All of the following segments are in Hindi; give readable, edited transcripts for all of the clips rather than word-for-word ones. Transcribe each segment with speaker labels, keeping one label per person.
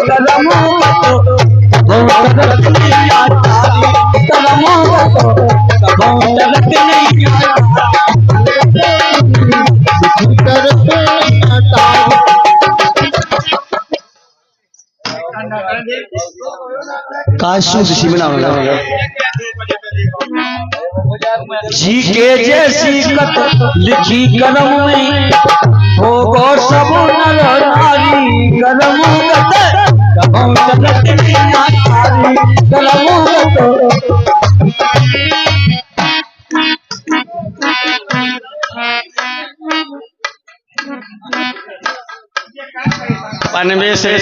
Speaker 1: करमों को तरत नहीं आता करमों को तरत नहीं आता। काशू ऋषि बनाओ जी के जैसी कत लिखी कलम में हो गो सब नर नारी कलम पनवे से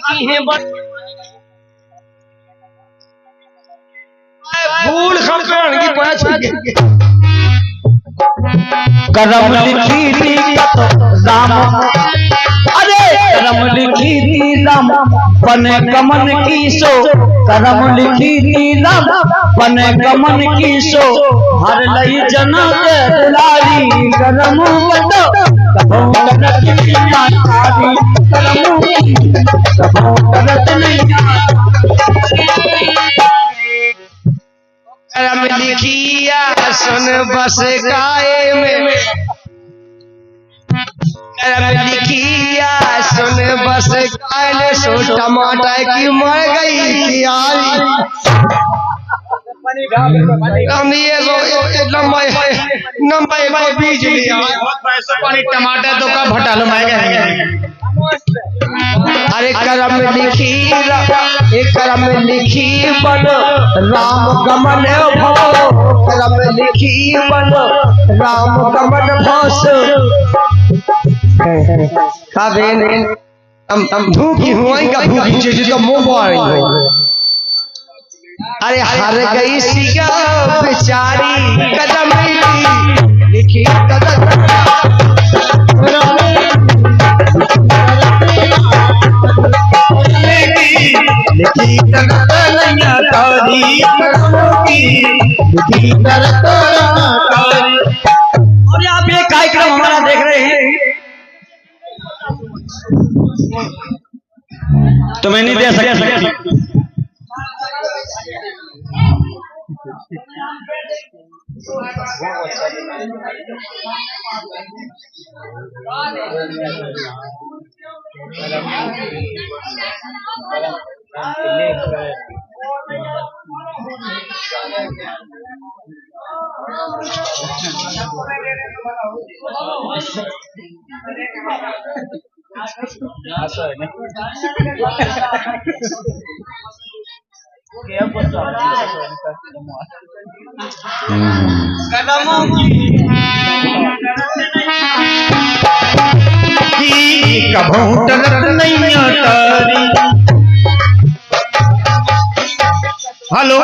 Speaker 1: की है फूल खपन की पाछ करम लिखी थी राम अरे करम लिखी थी राम बने कमन की सो करम लिखी थी राम बने कमन की सो हर लई जना के दुलारी करम कतो कभो करत नहीं आती कभो करत नहीं करम लिखिया सुन बस गाए में करम लिखिया सुन बस गाए सो टमाटर की मर गई प्याली हम ये लंबे को बीज लिया पानी टमाटर तो का भटा लो मैं अरे करम लिखी बन राम गमन भो करम लिखी बन राम गमन भोस खाबेन हम भूखी हुई का भूखी चीज का मुंह बारी अरे हर गई सिया बेचारी कदम लिखी कदम लिखी तरत नैया तारी लिखी तरत तारी। और आप ये कार्यक्रम हमारा देख रहे हैं तो मैं नहीं दे सकती कभो तरत नहीं तारी। हेलो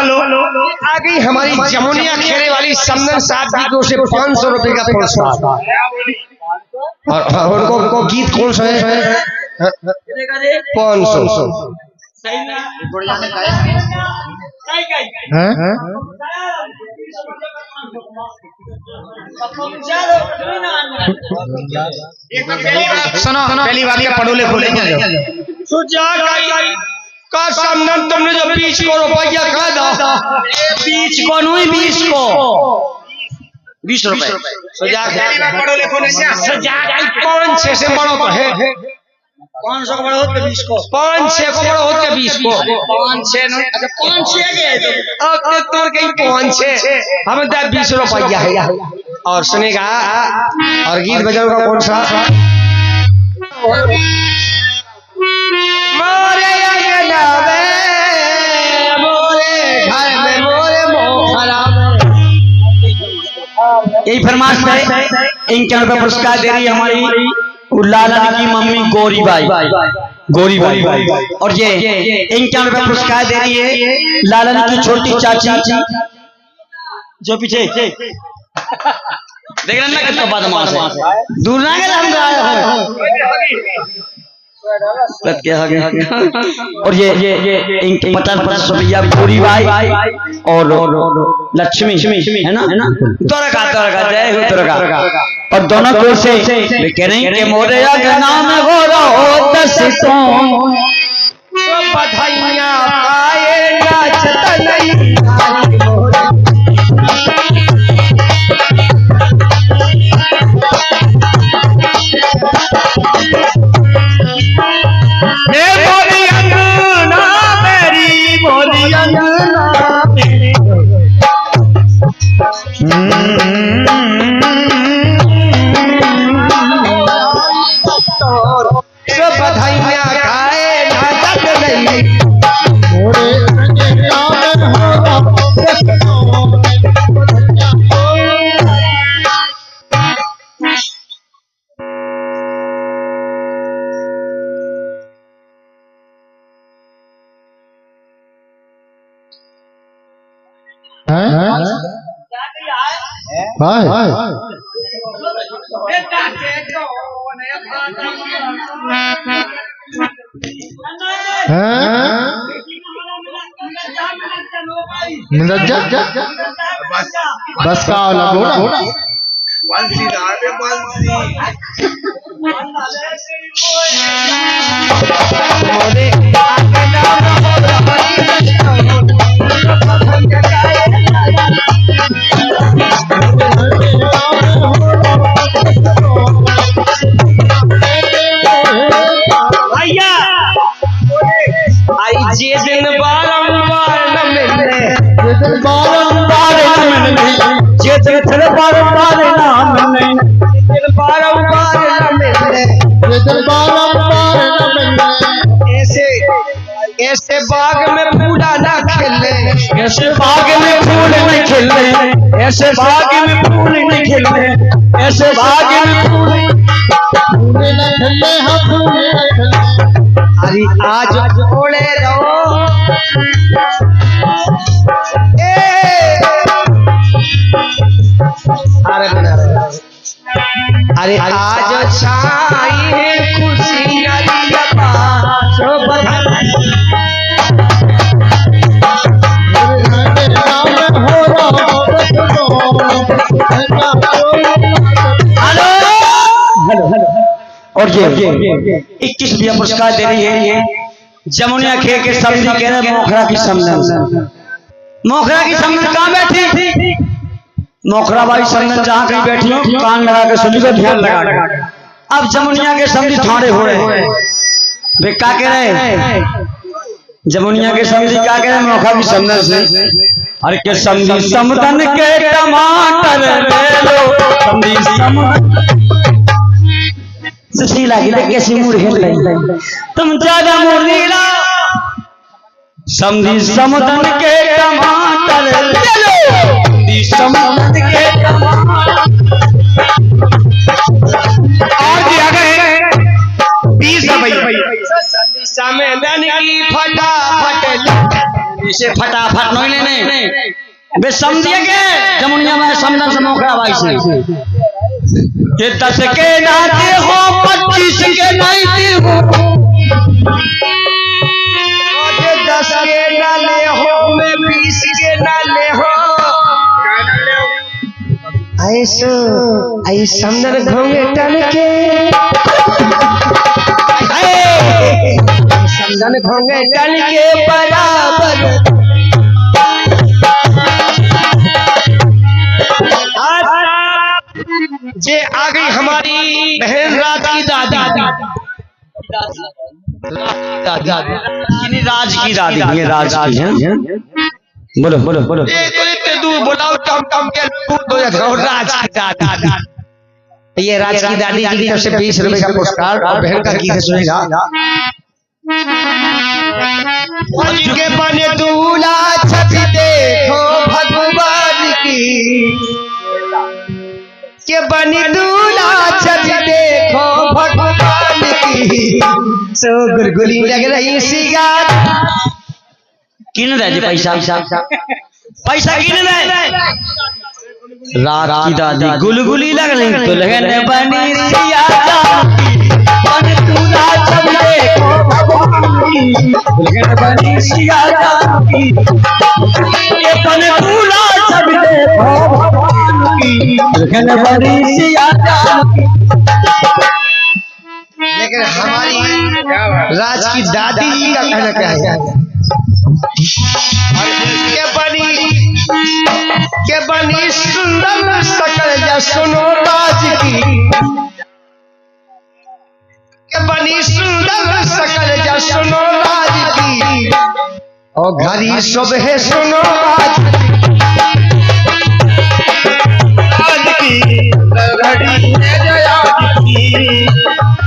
Speaker 1: आ गई हमारी जमुनिया खेरे वाली समदन साहब की ओर से 500 रुपए का पुरस्कार और उनको गीत कौन सा है 500 सुनो पहली बात का पढ़ो लिखो का सामने तुमने जो 20 को रुपया कहा था 20 को नहीं 20 को 20 रुपए सजा पढ़ो लिखो सजा 5-6 से बड़ो तो है 500 को बड़ा होते 20 को 5-6 को बड़ा होते 20 को 5-6 नहीं अच्छा 5-6 के अब तोड़ कहीं 5-6 हम 20 रुपया है और सुनेगा और गीत बजाओगा कौन सा मोरे अगनावे मोरे घर में मोरे मोखरा यही फरमाइश है इनके रुपए पुरस्कार दे रही हमारी लालन की मम्मी गौरी बाई और ये इनके रुपए पुरस्कार दे रही है लालन की छोटी चाची जो पीछे देख रहे ना कितना बदमाश है, दूर ना गए हम क्या हो गया। और ये 50-50 रुपया पूरी भाई और लक्ष्मी है ना तोरा का जय हो तोरा का। और दोनों को से कह रही कि मोरे का नाम हो रहा दस तो बधाइयां पाए नाचत नहीं बधाइयां खाए नाचत नहीं मोरे
Speaker 2: बस का लगोड़ा
Speaker 3: बंसी दादे बंसी
Speaker 1: मोरे आके नाम हो रहा भैया आई जे दिन बारंबार न मिले बारंबार न मिले जे दिन बारंबार न मिले बारंबार न मिले ऐसे बाग में फूला ना खिले ऐसे बाग में फूल नहीं खिले ऐसे बाग में फूल नहीं खिले ऐसे बाग में फूल नहीं खिले अरे आज ओले रहो अरे आज छाई खुशी और ये 21 रुपया पुरस्कार दे रही है जमुनिया खे के समझी कह रहे मोखरा की समझन कहाँ बैठी मोखरा भाई समझन जहाँ कहीं बैठी हो कान लगा के सुनी को ध्यान लगा। अब जमुनिया के समझी ठाड़े हो रहे वे क्या कह रहे जमुनिया के समझी क्या कह रहे मोखरा की समझन से अरे के समझी समझन के टमाटर ले लो समझी सुशीला की कैसी मूड खेल रही तुम ज्यादा मूड नहीं ला समझी समझन के टमाटर ले लो समझन के टमाटर और दिया गए 20 समझन की फटाफट इसे फटाफट नहीं लेने बे समझिए के जमुनिया में समझन से मोखरा भाई से ये 10 के नाते हो 25 के नाते हो 10 के नाले हो मैं 20 के नाले हो ऐसा समझन घोंगे टन के समझन घोंगे टन के बराबर जे आ गई हमारी बहन राज की दादी राज की दादी ये राज की है बोलो बोलो बोलो इतने दूर बुलाओ टम टम के हो जाते राज की दादी ये राज की दादी की तरफ से 20 रुपए का पुरस्कार और बहन का गीत सुनेगा के बने दूल्हा छवि देखो भगवान की के बनी दूल्हा छवि देखो भगवान की सो गुलगुली लग रही सिगार किन दे पैसा पैसा किन दे रात की दादी गुलगुली लगने दुल्हन बनी सिया जानकी मन तूला सब देखो भगवानी दुल्हन बनी सिया जानकी ये मन तूला सब देखो भगवानी दुल्हन बनी सिया जानकी। लेकिन हमारी राज की दादी जी का कहना क्या है के बनी सुंदर सकल जा सुनो राज की के बनी सुंदर सकल जा सुनो राज की और घड़ी सुबह सुनो राज की घड़ी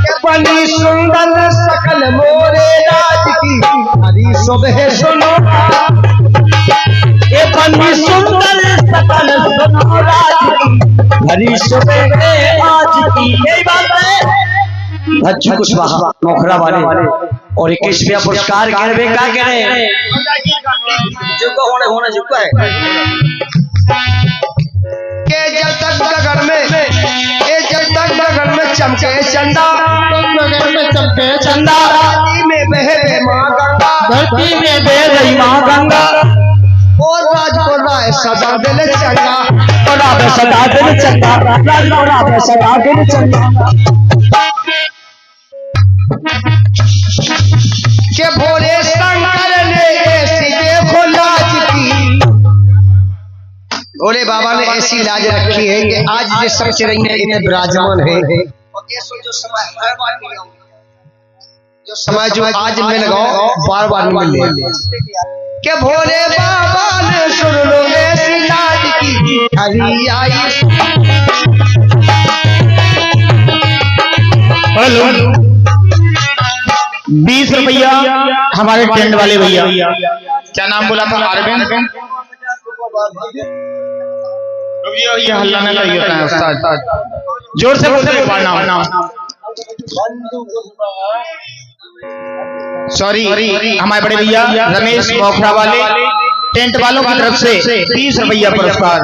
Speaker 1: के बनी सुंदर सकल मोरे राज की घड़ी सुबह सुनो ये बनी सुंदर सकल सुनो राज की घड़ी सुबह आज की यही बात है। बच्चों कुशवाहा मोखरा वाले और 21वां पुरस्कार गिरवे का करे जो होने चुका है के जब तक गगन में चमके चंदा गगन में चमके चंदा धरती में बहे मां गंगा धरती में बह रही मां गंगा और राज को राय सदा दिल चंगा और राय सदा दिल चंगा राज को राय सदा दिल चंगा के भोले शंकर ने ऐसी देखो लाज की भोले बाबा ने ऐसी लाज रखी है कि आज ये सब चिरंजीवी इतने विराजमान है और जो समय हर बार नहीं आऊंगा जो समय जो आज में लगाओ बार बार नहीं मिले के भोले बाबा ने सुन लो ऐसी लाज की हरी आई
Speaker 2: 20 रुपया हमारे टेंट वाले भैया, क्या नाम बोला था? अरविंद। ये हल्ला नहीं लगी होता है उस्ताद, जोर से बोलते एक बार नाम। सॉरी, हमारे बड़े भैया रमेश मोखरा वाले टेंट वालों की तरफ से 30 रुपया पुरस्कार।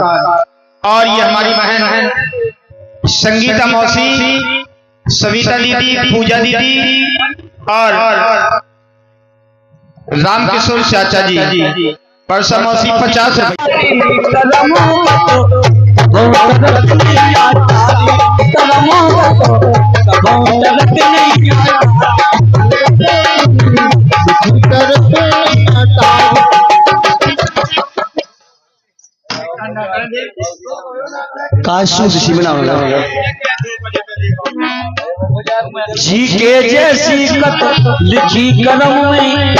Speaker 2: और ये हमारी बहन संगीता मौसी, सविता दीदी, पूजा दीदी और रामकिशोर चाचा जी, परसा मौसी 50
Speaker 1: जी के जैसी कत लिखी कलम में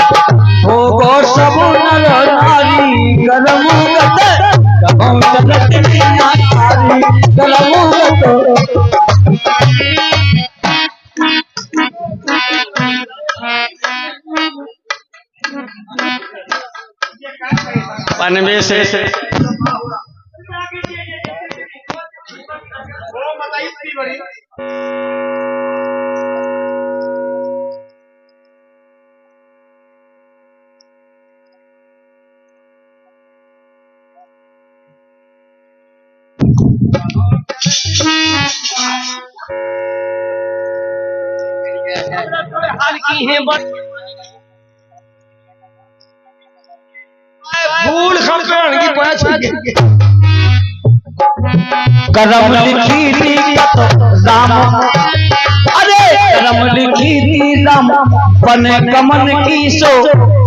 Speaker 1: हो गो सब नर नारी, कलम पनवे से फूल खड़कान की पाँच करम लिखी थी राम, अरे करम लिखी थी राम बने कमन की सो,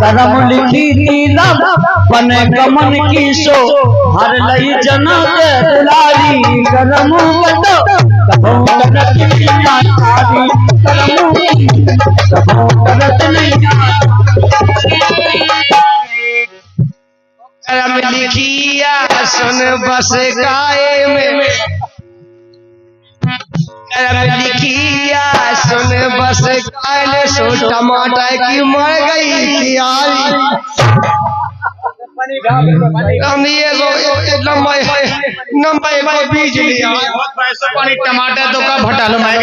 Speaker 1: करम लिखी थी राम बने कमन की सो, हर लई जना के दुलारी, करम कतो कबो करत नहीं आरी, कबो करत नहीं। करम लिखिया सुन बस गाए में, करम लिखिया सुन बस गाए सो, टमाटर की मर गई कियारी। हम ये लंबा बीज लिया,
Speaker 2: पैसा पानी टमाटर तो का भटा लो मैं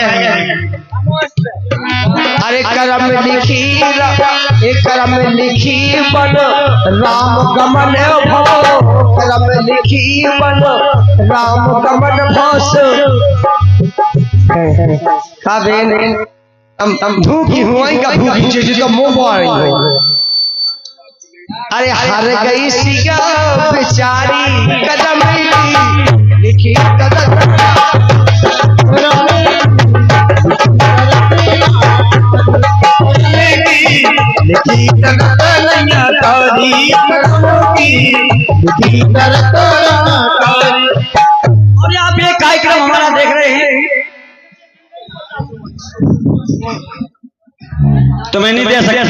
Speaker 1: अरे करम लिखी करम लिखी बन राम गमन भो, करम लिखी बन राम गमन भोस। का बेन हम भूखी हुआई का भूखी चीज तो मुंह मारी हो। अरे हर गई सिगा बेचारी कदम लिखी कदम
Speaker 2: लिखी तरतलैया तारी लिखी तरतलैया तारी।
Speaker 1: और आप ये कार्यक्रम हमारा देख रहे हैं तो मैं नहीं दे सकता।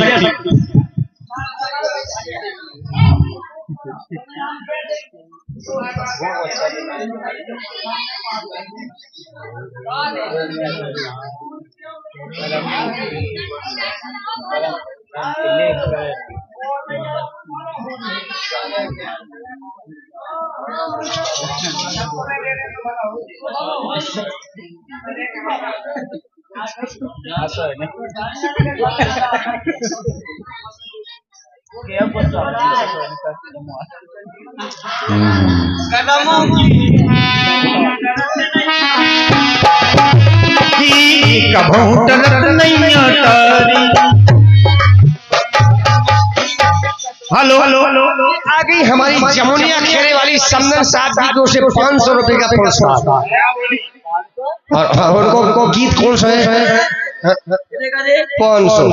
Speaker 2: कभू टलत नहीं तारी। हेलो हेलो
Speaker 1: आ गई हमारी जमुनिया खेरे वाली समदन साहब की ओर से 500 रुपए का पुरस्कार। और उनको गीत कौन सा है? 500।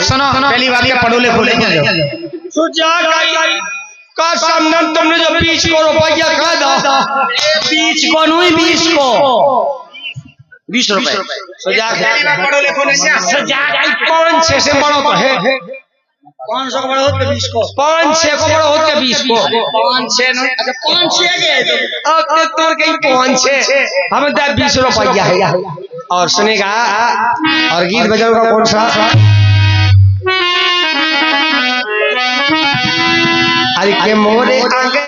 Speaker 2: सुनो पहली बार के पड़ोले खोले
Speaker 1: का समदन तुमने जो 20 को रुपया कहा था, 20 को नहीं 20 को 20 रुपए सजा सजा 5-6 से बड़ो तो है 500 को बड़ा होते 20 को 5-6 को बड़ा होते 20 को 5-6 अच्छा 5-6 के अब तोड़ के 5-6 हमें 20 रुपया है। और सुनेगा और गीत बजाऊंगा कौन सा? अरे के मोरे आगे